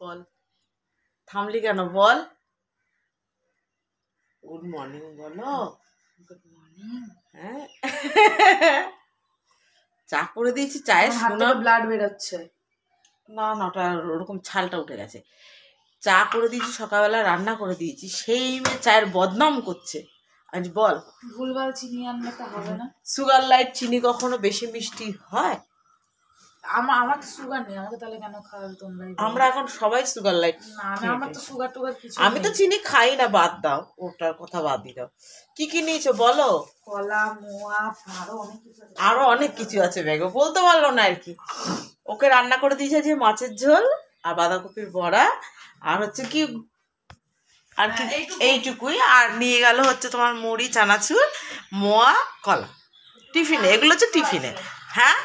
বল, থামলি কেন বল? Good morning বলো। Good morning. হ্যাঁ, চা করে দিয়েছি, চায়ের সোনা ব্লাড বেরোচ্ছে। না না, ওটা ওরকম ছালটা উঠে গেছে। চা করে দিয়েছি, সকালবেলা রান্না করে দিয়েছি, সেই মেয়ে চায়ের বদনাম করছে। আজ বল, ভুলভাল চিনি আনলে তো হবে না। সুগার লাইট চিনি কখনো বেশি মিষ্টি হয়? আমার তো সুগার নেই, আমাকে তাহলে কেন খাওয়াবে তোমরা? আমরা এখন সবাই সুগার লাইট। না না, আমার তো সুগার টুগার কিছু আমি তো চিনি খাই না, বাদ দাও, ওটার কথা বাদ দিয়ে দাও। কি কি নিয়েছো বলো? কলা, মোয়া, আরো অনেক কিছু আছে ব্যাগে, বলতে পারলো না আর কি। ওকে রান্না করে দিয়েছে যে মাছের ঝোল আর বাঁধাকপির বড়া, আর হচ্ছে কি আর কি এইটুকুই। আর নিয়ে গেল হচ্ছে তোমার মুড়ি, চানাচুর, মোয়া, কলা টিফিনে। এগুলো হচ্ছে টিফিনে। হ্যাঁ,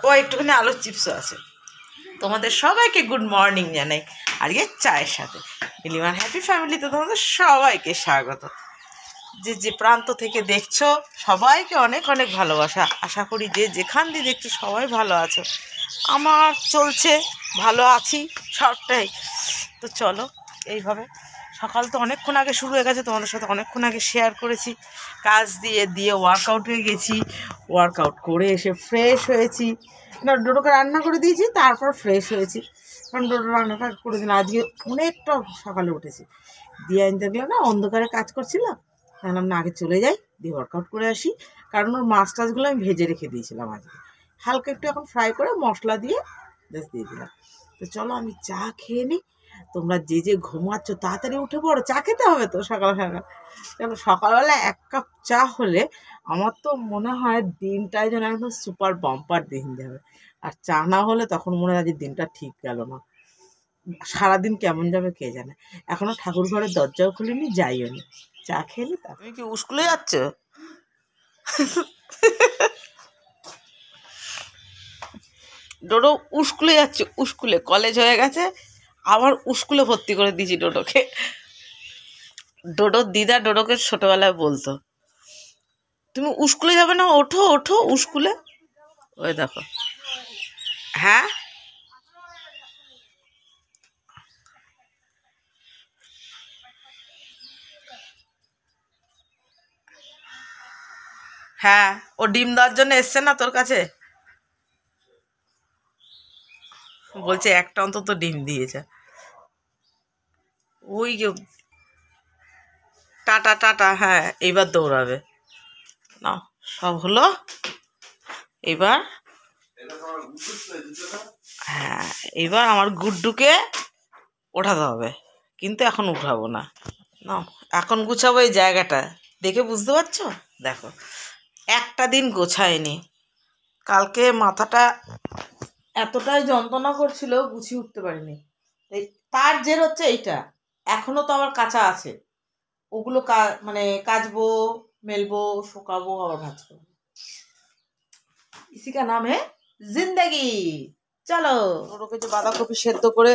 ও একটুখানি আলুর চিপসও আছে। তোমাদের সবাইকে গুড মর্নিং জানাই আজকে চায়ের সাথে। নীলিমার হ্যাপি ফ্যামিলিতে তোমাদের সবাইকে স্বাগত। যে যে প্রান্ত থেকে দেখছো সবাইকে অনেক অনেক ভালোবাসা। আশা করি যে যেখান দিয়ে দেখছো সবাই ভালো আছো। আমার চলছে, ভালো আছি সবটাই। তো চলো, এইভাবে সকাল তো অনেকক্ষণ আগে শুরু হয়ে গেছে, তোমাদের সাথে অনেকক্ষণ আগে শেয়ার করেছি। কাজ দিয়ে ওয়ার্কআউটে গেছি, ওয়ার্কআউট করে এসে ফ্রেশ হয়েছি। না, ডোডোকে রান্না করে দিয়েছি, তারপর ফ্রেশ হয়েছি। কারণ ডোডো রান্নাটা করে দিলাম। আজকে অনেকটা সকালে উঠেছি, দিয়ে আমি দেখলাম না অন্ধকারে কাজ করছিলাম, ভাবলাম না আগে চলে যাই, দিয়ে ওয়ার্কআউট করে আসি। কারণ ওর মাছ টাছগুলো আমি ভেজে রেখে দিয়েছিলাম আজকে, হালকা একটু এখন ফ্রাই করে মশলা দিয়ে জাস্ট দিয়ে দিলাম। তো চলো আমি চা খেয়ে নিই। তোমরা যে যে ঘুমাচ্ছ তাড়াতাড়ি উঠে পড়ো, চা খেতে হবে তো সকাল সকাল। কেন সকালবেলা এক কাপ চা হলে আমার তো মনে হয় দিনটাই যেন একদম সুপার বাম্পার দিন যাবে। আর চা না হলে তখন মনে হয় যে দিনটা ঠিক গেল না, সারাদিন কেমন যাবে কে জানে। এখনো ঠাকুর ঘরের দরজাও খুলিনি, যাইও নি, চা খেলি। তা তুমি কি স্কুলে যাচ্ছ? ডোডো স্কুলে যাচ্ছে, স্কুলে কলেজ হয়ে গেছে, আবার স্কুলে ভর্তি করে দিয়েছি ডোডোকে। ডোডোর দিদা ডোডোকে ছোটবেলায় বলতো, তুমি স্কুলে যাবে না, ওঠো ওঠো স্কুলে। ওই দেখো, হ্যাঁ হ্যাঁ, ও ডিম দেওয়ার জন্য এসছে না তোর কাছে, বলছে একটা অন্তত ডিম দিয়েছে। ওই যে টাটা টাটা, হ্যাঁ এইবার দৌড়াবে না, সব হলো এবার। হ্যাঁ, এবার আমার গুড্ডুকে ওঠাতে হবে, কিন্তু এখন উঠাবো না, না এখন গুছাবো এই জায়গাটা। দেখে বুঝতে পারছো, দেখো একটা দিন গোছায়নি, কালকে মাথাটা এতটাই যন্ত্রণা করছিল গুছিয়ে উঠতে পারিনি। তার জের হচ্ছে এইটা, এখনো তো আবার কাঁচা আছে, ওগুলো মানে কাচবো, মেলবো, শুকাবো, আবার ভাজ করবো। ইসি কা নাম হে জিন্দেগি। চলো, ওরকে যে বাঁধাকপি সেদ্ধ করে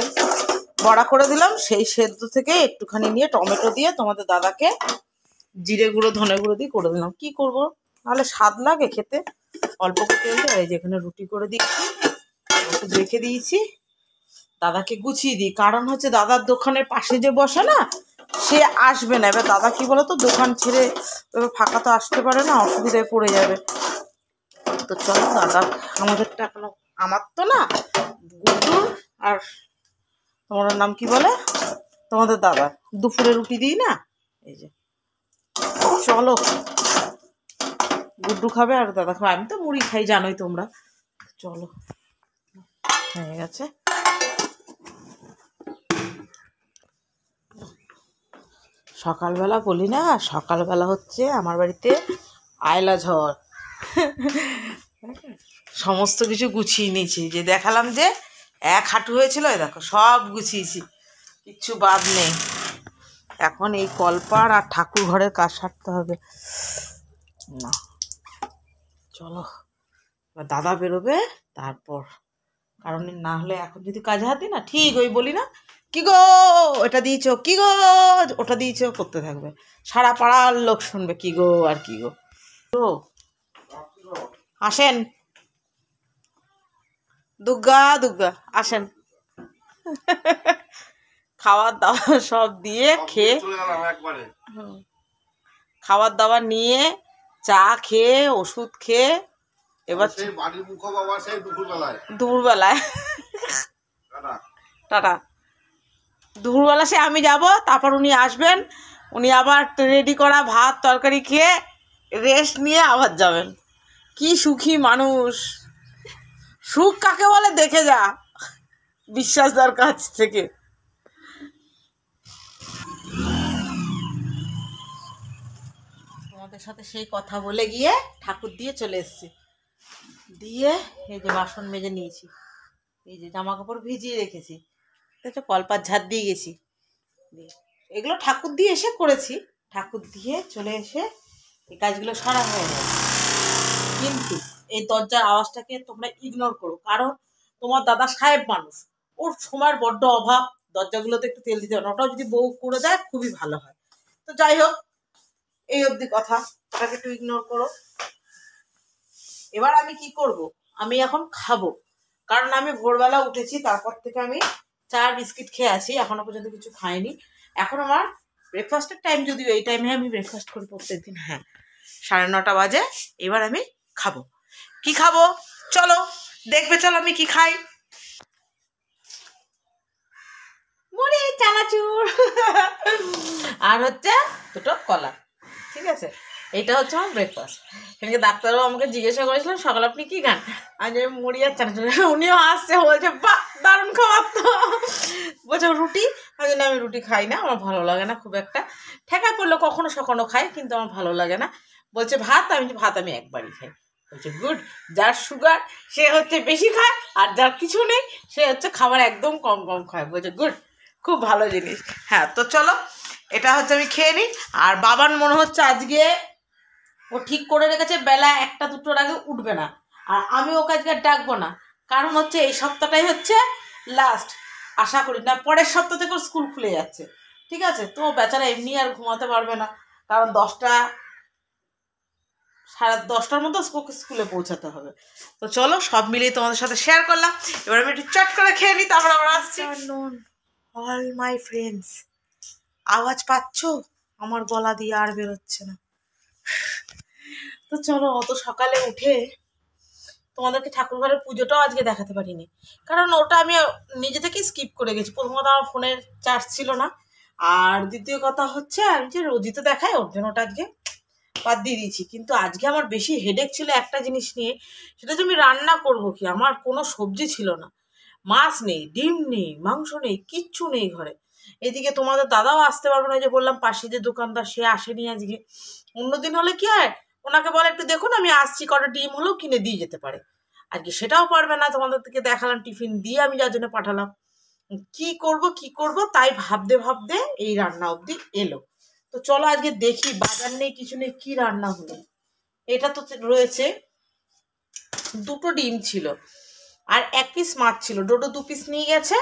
বড়া করে দিলাম, সেই সেদ্ধ থেকে একটুখানি নিয়ে টমেটো দিয়ে তোমাদের দাদাকে জিরে গুঁড়ো ধনে গুঁড়ো দিয়ে করে দিলাম। কি করবো, নাহলে স্বাদ লাগে খেতে, অল্প করে। এই যে এখানে রুটি করে দিচ্ছি, একটু রেখে দিয়েছি, দাদাকে গুছিয়ে দিই। কারণ হচ্ছে দাদার দোকানের পাশে যে বসে না, সে আসবে না। এবার দাদা কি বলতো, দোকান ছেড়ে এবার ফাঁকা তো আসতে পারে না, অসুবিধায় পড়ে যাবে। তো চলো দাদা, আমাদেরটা এখনো, আমার তো না, গুড্ডুর আর তোমার নাম কি বলে, তোমাদের দাদা দুপুরে রুটি দিই না, এই যে চলো, গুড্ডু খাবে আর দাদা খাবে, আমি তো মুড়ি খাই জানোই তোমরা। চলো, হয়ে গেছে। সকালবেলা বলি না, সকালবেলা হচ্ছে আমার বাড়িতে আয়লা ঝড়। সমস্ত কিছু গুছিয়ে নিয়েছি, যে দেখালাম যে এক হাঁটু হয়েছিল, এই দেখো সব গুছিয়েছি, কিচ্ছু বাদ নেই। এখন এই কলপার আর ঠাকুর ঘরের কাজ সারতে হবে। না চলো, এবার দাদা বেরোবে তারপর, কারণ না হলে এখন যদি কাজে হাত দিই না, ঠিক ওই বলি না, কি গো এটা দিয়েছো, কি গো ওটা দিয়েছো করতে থাকবে, সারা পাড়ার লোক শুনবে কি গো আর কি গো। তো আসেন দুর্গা দুর্গা, আসেন। খাবার দাবার সব দিয়ে খেয়ে খাবার দাবার নিয়ে চা খেয়ে ওষুধ খেয়ে এবার দুপুরবেলায় টাটা দুপুরবেলা সে আমি যাব, তারপর উনি আসবেন, উনি আবার রেডি করা ভাত তরকারি খেয়ে রেস্ট নিয়ে আবার যাবেন। কি সুখী মানুষ, সুখ কাকে বলে দেখে যা বিশ্বাসদার কাছ থেকে। তোমাদের সাথে সেই কথা বলে গিয়ে ঠাকুর দিয়ে চলে এসেছি, দিয়ে এই যে বাসন মেজে নিয়েছি, এই যে জামা কাপড় ভিজিয়ে রেখেছি, দেখো কলপাত ঝাড় দিয়ে গেছি, এগুলো ঠাকুর দিয়ে এসে করেছি, ঠাকুর দিয়ে চলে এসে এই কাজগুলো সারা হয়ে গেছে। কিন্তু এই দরজার আওয়াজটাকে তোমরা ইগনোর করো, কারণ তোমার দাদা সাহেব মানুষ, ওর সময়ের বড্ড অভাব, দরজাগুলোতে একটু তেল দিতে হবে, ওটাও যদি বউ করে দেয় খুবই ভালো হয়। তো যাই হোক, এই অবধি কথা, ওটাকে একটু ইগনোর করো। এবার আমি কি করব, আমি এখন খাবো, কারণ আমি ভোরবেলা উঠেছি, তারপর থেকে আমি চা বিস্কিট খেয়ে আছি, এখনো পর্যন্ত কিছু খাইনি। এখন আমার ব্রেকফাস্টের টাইম, যদিও এই টাইমে আমি ব্রেকফাস্ট করি প্রত্যেকদিন, হ্যাঁ 9:30 বাজে। এবার আমি খাবো, কি খাবো চলো দেখবে, চলো আমি কি খাই। মুড়ি চানাচুর আর হচ্ছে দুটো কলা, ঠিক আছে, এইটা হচ্ছে আমার ব্রেকফাস্ট। সেদিনকে ডাক্তারবাবু আমাকে জিজ্ঞাসা করেছিলাম সকালে আপনি কি খান, আজ আমি মুড়ি আর চানাচুর, উনিও আসছে, বলছে বাহ দারুণ খাবার তো, বলছে রুটি, ওই জন্য আমি রুটি খাই না, আমার ভালো লাগে না খুব একটা, ঠেকা পড়লো কখনো সখনো খাই, কিন্তু আমার ভালো লাগে না। বলছে ভাত, আমি একবারই খাই। বলছে গুড, যার সুগার সে হচ্ছে বেশি খায়, আর যার কিছু নেই সে হচ্ছে খাবার একদম কম কম খায়। বলছে গুড, খুব ভালো জিনিস। হ্যাঁ তো চলো এটা হচ্ছে আমি খেয়ে নিই। আর বাবার মনে হচ্ছে আজকে ও ঠিক করে রেখেছে বেলা 1টা-2টোর আগে উঠবে না, আর আমি ওকে আজকে ডাকবো না, কারণ হচ্ছে এই সপ্তাহটাই হচ্ছে লাস্ট, আশা করি না পরের সপ্তাহ থেকে স্কুল খুলে যাচ্ছে, ঠিক আছে। তো বেচারা এমনি আর ঘুমাতে পারবে না, কারণ 10:30টার মতো স্কুলে পৌঁছাতে হবে। তো চলো সব মিলিয়ে তোমাদের সাথে শেয়ার করলাম, এবার আমি একটু চট করে খেয়ে নিই, তারপর আবার আসছি। অল মাই ফ্রেন্ডস, আওয়াজ পাচ্ছ আমার গলা দিয়ে আর বেরোচ্ছে না। তো চলো, অত সকালে উঠে তোমাদেরকে ঠাকুর ঘরের পুজোটাও আজকে দেখাতে পারিনি, কারণ ওটা আমি নিজে থেকেই স্কিপ করে গেছি। প্রথমত আমার ফোনের চার্জ ছিল না, আর দ্বিতীয় কথা হচ্ছে আমি যে রোজই তো দেখাই, ওর জন্য ওটা আজকে বাদ দিয়ে দিয়েছি। কিন্তু আজকে আমার বেশি হেডেক ছিল একটা জিনিস নিয়ে, সেটা যে আমি রান্না করবো কি, আমার কোনো সবজি ছিল না, মাছ নেই, ডিম নেই, মাংস নেই, কিচ্ছু নেই ঘরে। এদিকে তোমাদের দাদাও আসতে পারবে না, যে বললাম পাশে যে দোকানদার সে আসেনি আজকে। অন্যদিন হলে কি হয়, ওনাকে বলে একটু দেখুন আমি আসছি, কটা ডিম হলেও কিনে দিয়ে যেতে পারে, আজকে সেটাও পারবে না। তোমাদেরকে দেখালাম টিফিন দিয়ে আমি যার জন্য পাঠালাম, কি করব তাই ভাবতে ভাবতে এই রান্না অবধি এলো। তো চলো আজকে দেখি, বাজার নেই কিছু নেই, কি রান্না হলো। এটা তো রয়েছে, 2টো ডিম ছিল আর 1 পিস মাছ ছিল, ডোডো 2 পিস নিয়ে গেছে,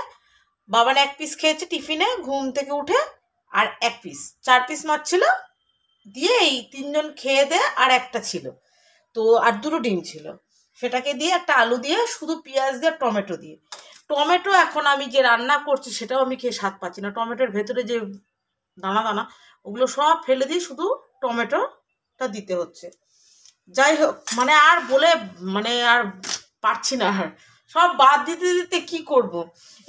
বাবান 1 পিস খেয়েছে টিফিনে ঘুম থেকে উঠে, আর 1 পিস, 4 পিস মাছ ছিল, দিয়ে এই 3জন খেয়ে দেয়, আর একটা ছিল তো, আর 2টো ডিম ছিল, সেটাকে দিয়ে একটা আলু দিয়ে শুধু পেঁয়াজ দিয়ে টমেটো দিয়ে, টমেটো এখন আমি যে রান্না করছি সেটাও আমি খেয়ে স্বাদ পাচ্ছি না, টমেটোর ভেতরে যে দানা দানা ওগুলো সব ফেলে দিয়ে শুধু টমেটোটা দিতে হচ্ছে। যাই হোক, মানে আর বলে মানে আর পারছি না, আর সব বাদ দিতে দিতে কি করব।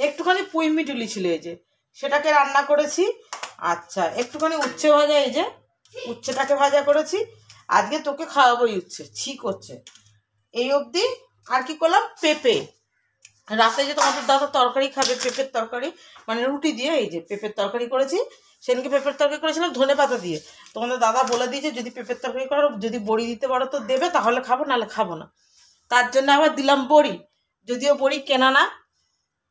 একটুখানি পুঁই মিটুলি ছিল এই যে, সেটাকে রান্না করেছি। আচ্ছা একটুখানি উচ্ছে ভাজা, এই যে উচ্ছেটাকে ভাজা করেছি, আজকে তোকে খাওয়াবোই উচ্ছে, ঠিক হচ্ছে এই অবধি। আর কি করলাম, পেঁপে, রাতে যে তোমাদের দাদা তরকারি খাবে পেঁপের তরকারি, মানে রুটি দিয়ে, এই যে পেঁপের তরকারি করেছি। সেদিনকে পেঁপের তরকারি করেছিলাম ধনে পাতা দিয়ে, তোমাদের দাদা বলে দিয়েছে যদি পেঁপের তরকারি করো, যদি বড়ি দিতে পারো তো দেবে, তাহলে খাবো, নাহলে খাবো না। তার জন্য আবার দিলাম বড়ি, যদিও বড়ি কেনা না,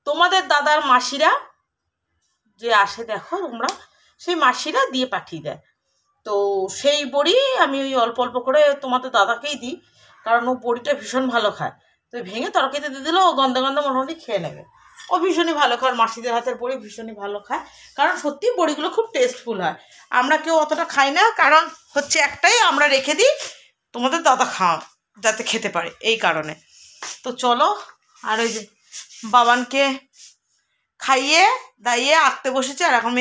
তোমাদের দাদার মাসিরা যে আসে দেখো তোমরা, সেই মাসিরা দিয়ে পাঠিয়ে দেয়। তো সেই বড়ি আমি ওই অল্প অল্প করে তোমাদের দাদাকেই দিই, কারণ ও বড়িটা ভীষণ ভালো খায়। তো ভেঙে তরকারিতে দিয়ে দিলেও ও গন্ধে গন্ধে মোটামুটি খেয়ে নেবে, ও ভীষণই ভালো খায়, মাসিদের হাতের বড়ি ভীষণই ভালো খায়, কারণ সত্যি বড়িগুলো খুব টেস্টফুল হয়। আমরা কেউ অতটা খাই না, কারণ হচ্ছে একটাই আমরা রেখে দিই তোমাদের দাদা খাওয়া যাতে খেতে পারে, এই কারণে। তো চলো, আর ওই যে বাবানকে খাইয়ে দাইয়ে আঁকতে বসেছে। আর এখন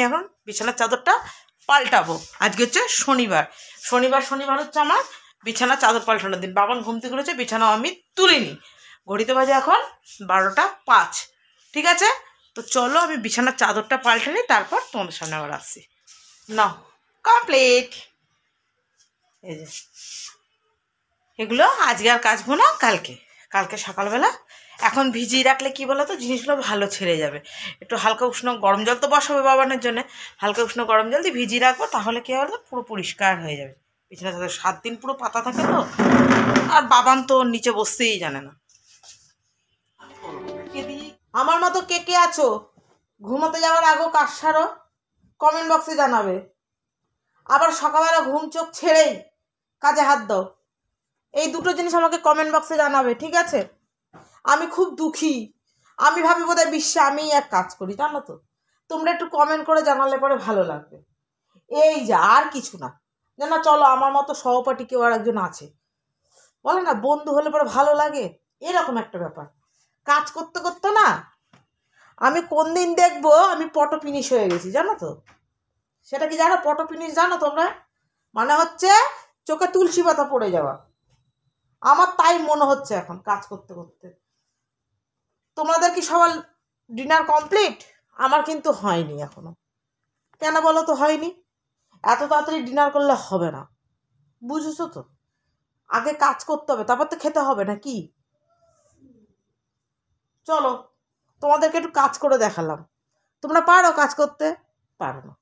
বিছানার চাদরটা পাল্টাবো। আজকে হচ্ছে শনিবার হচ্ছে আমার বিছানার চাদর পাল্টানোর দিন। বাবান ঘুম থেকে উঠেছে, বিছানাও আমি তুলিনি। ঘড়িতে বাজে এখন 12টা 5। ঠিক আছে, তো চলো আমি বিছানার চাদরটা পাল্টে নিই, তারপর তোমাদের সামনে আবার আসছি। নাও, কমপ্লিট। এই যে এগুলো আজকে আর কাচবো না, কালকে সকালবেলা। এখন ভিজিয়ে রাখলে কি বলো তো, জিনিসগুলো ভালো ছেড়ে যাবে। একটু হালকা উষ্ণ গরম জল তো বসাবে বাবানের জন্য, হালকা উষ্ণ গরম জল দিয়ে ভিজিয়ে রাখবো, তাহলে কি হবে পুরো পরিষ্কার হয়ে যাবে। বিছানা চাদর 7 দিন পুরো পাতা থাকে তো, আর বাবান তো নিচে বসতেই জানে না। আমার মতো কে কে আছো ঘুমাতে যাওয়ার আগেও কাজ সারো, কমেন্ট বক্সে জানাবে। আবার সকালবেলা ঘুম চোখ ছেড়েই কাজে হাত দাও। এই দুটো জিনিস আমাকে কমেন্ট বক্সে জানাবে, ঠিক আছে? আমি খুব দুঃখী, আমি ভাবি বোধহয় বিশ্বে আমিই এক কাজ করি, জানো তো। তোমরা একটু কমেন্ট করে জানালে পরে ভালো লাগবে। এই যা, আর কিছু না। না চলো, আমার মতো সহপাঠী কেউ আর একজন আছে, বলে না বন্ধু হলে পরে ভালো লাগে, এরকম একটা ব্যাপার। কাজ করতে করতে না আমি কোন দিন দেখবো আমি পটো ফিনিশ হয়ে গেছি, জানো তো। সেটা কি জানো পটো ফিনিশ, জানো তোমরা? মানে হচ্ছে চোখে তুলসী পাতা পড়ে যাওয়া। আমার তাই মনে হচ্ছে এখন কাজ করতে করতে। তোমাদের কি সবার ডিনার কমপ্লিট? আমার কিন্তু হয়নি এখনো। কেন বলো তো হয়নি? এত তাড়াতাড়ি ডিনার করলে হবে না, বুঝেছো তো। আগে কাজ করতে হবে, তারপর তো খেতে হবে, না কি? চলো তোমাদেরকে একটু কাজ করে দেখালাম। তোমরা পারো কাজ করতে? পারো না,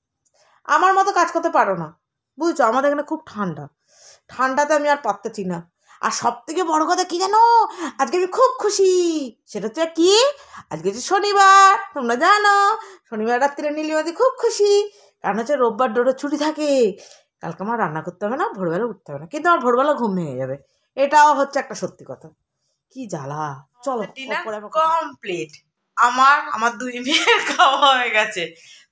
আমার মতো কাজ করতে পারো না, বুঝছো। আমাদের এখানে খুব ঠান্ডাতে আমি আর পারতেছি না। আর সব থেকে বড় কথা কি জানো, আজকে আমি খুব খুশি। সেটা হচ্ছে কি, আজকে হচ্ছে শনিবার, তোমরা জানো। শনিবার রাত্রিরে নীলিমাদি খুব খুশি, কারণ হচ্ছে রোববার ডোরের ছুটি থাকে। কালকে আমার রান্না করতে হবে না, ভোরবেলা উঠতে হবে না, কিন্তু আমার ভোরবেলা ঘুম ভেঙে যাবে। এটাও হচ্ছে একটা সত্যি কথা। কি জ্বালা। চলো, কমপ্লিট। আমার 2 মেয়ের খাওয়া হয়ে গেছে।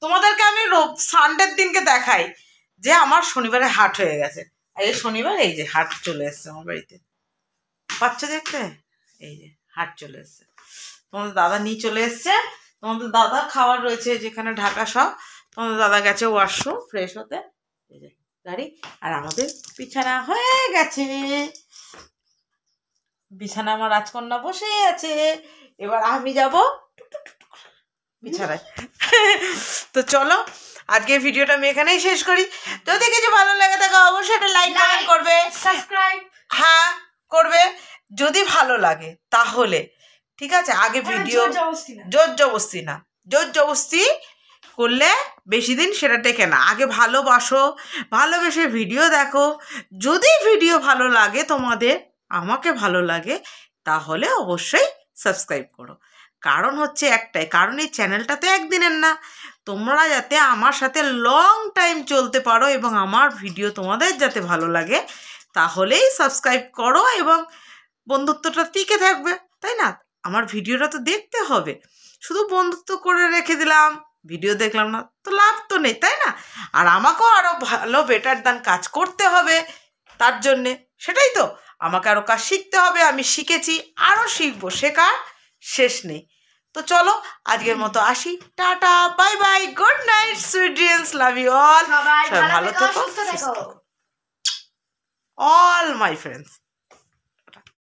তোমাদেরকে আমি সানডের দিনকে দেখাই যে আমার শনিবারে হাট হয়ে গেছে। এই শনিবার এই যে হাট চলে এসছে আমার বাড়িতে, পাচ্ছ দেখতে? এই যে হাট চলে এসছে, তোমাদের দাদা নিয়ে চলে এসছে। তোমাদের দাদা খাবার রয়েছে যেখানে ঢাকা সব। তোমাদের দাদা গেছে ওয়াশরুম ফ্রেশ হতে, এই যে গাড়ি। আর আমাদের বিছানা হয়ে গেছে। বিছানা আমার রাজকন্যা বসে আছে, এবার আমি যাব বিছানায়। তো চলো আজকে ভিডিওটা আমি এখানেই শেষ করি। যদি কিছু ভালো লাগে থাকে অবশ্যই একটা লাইক কমেন্ট করবে, সাবস্ক্রাইব হ্যাঁ করবে যদি ভালো লাগে তাহলে, ঠিক আছে? আগে ভিডিও জোর জবস্তি করলে বেশি দিন সেটা টেকে না। আগে ভালোবাসো, ভালোবেসে ভিডিও দেখো। যদি ভিডিও ভালো লাগে তোমাদের, আমাকে ভালো লাগে, তাহলে অবশ্যই সাবস্ক্রাইব করো। কারণ হচ্ছে একটাই, কারণ এই চ্যানেলটা তো একদিনের না। তোমরা যাতে আমার সাথে লং টাইম চলতে পারো এবং আমার ভিডিও তোমাদের যাতে ভালো লাগে, তাহলেই সাবস্ক্রাইব করো এবং বন্ধুত্বটা টিকে থাকবে, তাই না? আমার ভিডিওটা তো দেখতে হবে। শুধু বন্ধুত্ব করে রেখে দিলাম, ভিডিও দেখলাম না, তো লাভ তো নেই, তাই না? আর আমাকেও আরও ভালো বেটার দান কাজ করতে হবে। তার জন্যে সেটাই তো, আমাকে আরও কাজ শিখতে হবে। আমি শিখেছি, আরও শিখবো, শেখার শেষ নেই। তো চলো আজকের মতো আসি, টাটা, bye bye, good night, sweet dreams, love you all. সবাই ভালো থেকো, অল মাই ফ্রেন্ডস।